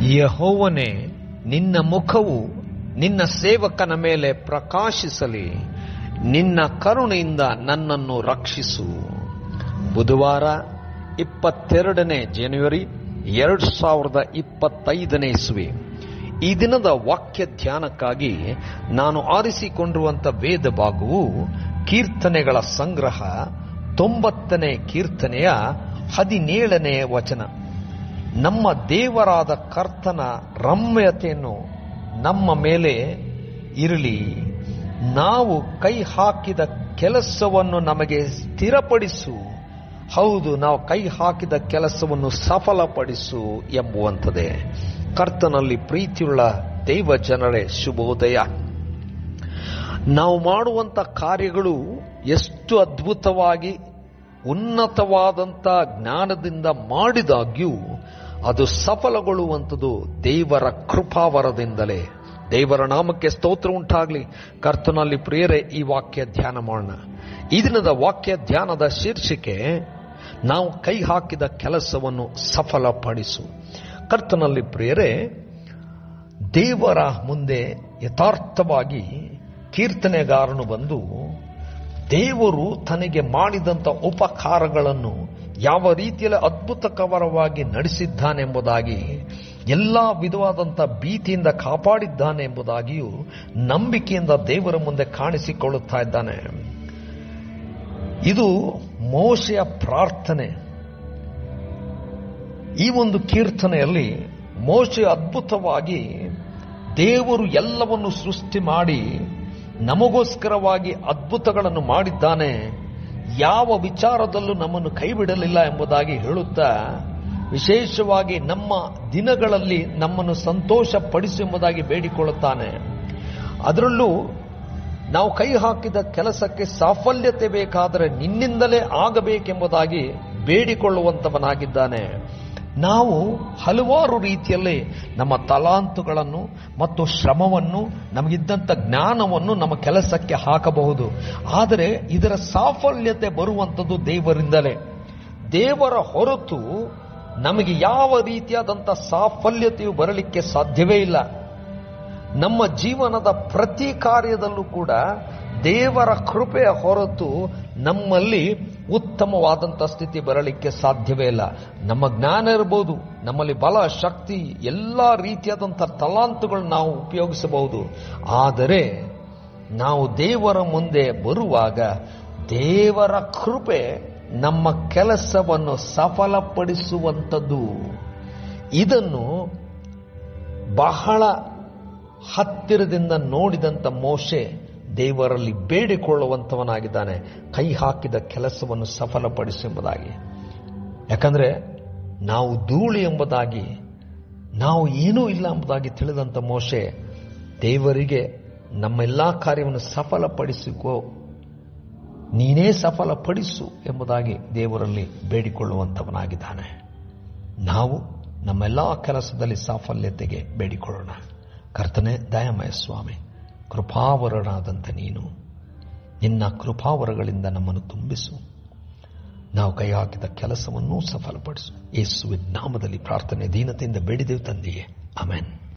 ಯೆಹೋವನೇ, ನಿನ್ನ ಮುಖವು ನಿನ್ನ ಸೇವಕನ ಮೇಲೆ ಪ್ರಕಾಶಿಸಲಿ, ನಿನ್ನ ಕರುಣೆಯಿಂದ ನನ್ನನ್ನು ರಕ್ಷಿಸು. ಬುಧವಾರ 22 ಜನವರಿ 2025 ಇಸ್ವಿ. ಈ ದಿನದ ವಾಕ್ಯ ಧ್ಯಾನಕ್ಕಾಗಿ ನಾನು ಆರಿಸಿಕೊಂಡಿರುವಂಥ ವೇದ ಭಾಗವು ಕೀರ್ತನೆಗಳ ಸಂಗ್ರಹ 90ನೇ ಕೀರ್ತನೆಯ 17ನೇ ವಚನ. ನಮ್ಮ ದೇವರಾದ ಕರ್ತನ ರಮ್ಯತೆಯನ್ನು ನಮ್ಮ ಮೇಲೆ ಇರಲಿ, ನಾವು ಕೈ ಹಾಕಿದ ಕೆಲಸವನ್ನು ನಮಗೆ ಸ್ಥಿರಪಡಿಸು. ಹೌದು, ನಾವು ಕೈ ಹಾಕಿದ ಕೆಲಸವನ್ನು ಸಫಲಪಡಿಸು ಎಂಬುವಂಥದ್ದೇ. ಕರ್ತನಲ್ಲಿ ಪ್ರೀತಿಯುಳ್ಳ ದೈವ ಜನರೇ, ಶುಭೋದಯ. ನಾವು ಮಾಡುವಂಥ ಕಾರ್ಯಗಳು ಎಷ್ಟು ಅದ್ಭುತವಾಗಿ ಉನ್ನತವಾದಂಥ ಜ್ಞಾನದಿಂದ ಮಾಡಿದಾಗ್ಯೂ ಅದು ಸಫಲಗೊಳ್ಳುವಂಥದ್ದು ದೇವರ ಕೃಪಾವರದಿಂದಲೇ. ದೇವರ ನಾಮಕ್ಕೆ ಸ್ತೋತ್ರ ಉಂಟಾಗಲಿ. ಕರ್ತನಲ್ಲಿ ಪ್ರಿಯರೇ, ಈ ವಾಕ್ಯ ಧ್ಯಾನ ಮಾಡೋಣ. ಈ ದಿನದ ವಾಕ್ಯ ಧ್ಯಾನದ ಶೀರ್ಷಿಕೆ, ನಾವು ಕೈ ಹಾಕಿದ ಕೆಲಸವನ್ನು ಸಫಲಪಡಿಸು. ಕರ್ತನಲ್ಲಿ ಪ್ರಿಯರೇ, ದೇವರ ಮುಂದೆ ಯಥಾರ್ಥವಾಗಿ ಕೀರ್ತನೆಗಾರನು ಬಂದು ದೇವರು ತನಗೆ ಮಾಡಿದಂಥ ಉಪಕಾರಗಳನ್ನು ಯಾವ ರೀತಿಯಲ್ಲಿ ಅದ್ಭುತಕರವಾಗಿ ನಡೆಸಿದ್ದಾನೆಂಬುದಾಗಿ, ಎಲ್ಲ ವಿಧವಾದಂಥ ಭೀತಿಯಿಂದ ಕಾಪಾಡಿದ್ದಾನೆ ಎಂಬುದಾಗಿಯೂ ನಂಬಿಕೆಯಿಂದ ದೇವರ ಮುಂದೆ ಕಾಣಿಸಿಕೊಳ್ಳುತ್ತಾ ಇದ್ದಾನೆ. ಇದು ಮೋಶೆಯ ಪ್ರಾರ್ಥನೆ. ಈ ಒಂದು ಕೀರ್ತನೆಯಲ್ಲಿ ಮೋಶೆ ಅದ್ಭುತವಾಗಿ ದೇವರು ಎಲ್ಲವನ್ನು ಸೃಷ್ಟಿ ಮಾಡಿ ನಮಗೋಸ್ಕರವಾಗಿ ಅದ್ಭುತಗಳನ್ನು ಮಾಡಿದ್ದಾನೆ, ಯಾವ ವಿಚಾರದಲ್ಲೂ ನಮ್ಮನ್ನು ಕೈ ಬಿಡಲಿಲ್ಲ ಎಂಬುದಾಗಿ ಹೇಳುತ್ತಾ, ವಿಶೇಷವಾಗಿ ನಮ್ಮ ದಿನಗಳಲ್ಲಿ ನಮ್ಮನ್ನು ಸಂತೋಷ ಪಡಿಸು ಎಂಬುದಾಗಿ ಬೇಡಿಕೊಳ್ಳುತ್ತಾನೆ. ಅದರಲ್ಲೂ ನಾವು ಕೈ ಹಾಕಿದ ಕೆಲಸಕ್ಕೆ ಸಾಫಲ್ಯತೆ ಬೇಕಾದರೆ ನಿನ್ನಿಂದಲೇ ಆಗಬೇಕೆಂಬುದಾಗಿ ಬೇಡಿಕೊಳ್ಳುವಂತವನಾಗಿದ್ದಾನೆ. ನಾವು ಹಲವಾರು ರೀತಿಯಲ್ಲಿ ನಮ್ಮ ತಲಾಂತುಗಳನ್ನು ಮತ್ತು ಶ್ರಮವನ್ನು, ನಮಗಿದ್ದಂಥ ಜ್ಞಾನವನ್ನು ನಮ್ಮ ಕೆಲಸಕ್ಕೆ ಹಾಕಬಹುದು. ಆದರೆ ಇದರ ಸಾಫಲ್ಯತೆ ಬರುವಂಥದ್ದು ದೇವರಿಂದಲೇ. ದೇವರ ಹೊರತು ನಮಗೆ ಯಾವ ರೀತಿಯಾದಂಥ ಸಾಫಲ್ಯತೆಯು ಬರಲಿಕ್ಕೆ ಸಾಧ್ಯವೇ ಇಲ್ಲ. ನಮ್ಮ ಜೀವನದ ಪ್ರತಿ ಕಾರ್ಯದಲ್ಲೂ ಕೂಡ ದೇವರ ಕೃಪೆಯ ಹೊರತು ನಮ್ಮಲ್ಲಿ ಉತ್ತಮವಾದಂಥ ಸ್ಥಿತಿ ಬರಲಿಕ್ಕೆ ಸಾಧ್ಯವೇ ಇಲ್ಲ. ನಮ್ಮ ಜ್ಞಾನ ಇರಬಹುದು, ನಮ್ಮಲ್ಲಿ ಬಲ, ಶಕ್ತಿ, ಎಲ್ಲ ರೀತಿಯಾದಂಥ ತಲಾಂತುಗಳನ್ನು ನಾವು ಉಪಯೋಗಿಸಬಹುದು. ಆದರೆ ನಾವು ದೇವರ ಮುಂದೆ ಬರುವಾಗ ದೇವರ ಕೃಪೆ ನಮ್ಮ ಕೆಲಸವನ್ನು ಸಫಲಪಡಿಸುವಂಥದ್ದು. ಇದನ್ನು ಬಹಳ ಹತ್ತಿರದಿಂದ ನೋಡಿದಂಥ ಮೋಶೆ ದೇವರಲ್ಲಿ ಬೇಡಿಕೊಳ್ಳುವಂಥವನಾಗಿದ್ದಾನೆ, ಕೈ ಹಾಕಿದ ಕೆಲಸವನ್ನು ಸಫಲಪಡಿಸುವುದಾಗಿ. ಯಾಕಂದ್ರೆ ನಾವು ಧೂಳಿ ಎಂಬುದಾಗಿ, ನಾವು ಏನೂ ಇಲ್ಲ ಎಂಬುದಾಗಿ ತಿಳಿದಂಥ ಮೋಶೆ ದೇವರಿಗೆ ನಮ್ಮೆಲ್ಲ ಕಾರ್ಯವನ್ನು ಸಫಲಪಡಿಸಿಕೋ, ನೀನೇ ಸಫಲಪಡಿಸು ಎಂಬುದಾಗಿ ದೇವರಲ್ಲಿ ಬೇಡಿಕೊಳ್ಳುವಂಥವನಾಗಿದ್ದಾನೆ. ನಾವು ನಮ್ಮೆಲ್ಲ ಕೆಲಸದಲ್ಲಿ ಸಾಫಲ್ಯತೆಗೆ ಬೇಡಿಕೊಳ್ಳೋಣ. ಕರ್ತನೇ, ದಯಾಮಯ ಸ್ವಾಮಿ, ಕೃಪಾವರನಾದಂಥ ನೀನು ನಿನ್ನ ಕೃಪಾವರಗಳಿಂದ ನಮ್ಮನ್ನು ತುಂಬಿಸು. ನಾವು ಕೈ ಹಾಕಿದ ಕೆಲಸವನ್ನೂ ಸಫಲಪಡಿಸು. ಯೇಸುವಿನ ನಾಮದಲ್ಲಿ ಪ್ರಾರ್ಥನೆ ದೀನತೆಯಿಂದ ಬೇಡಿದೆವು ತಂದೆಯೇ, ಆಮೆನ್.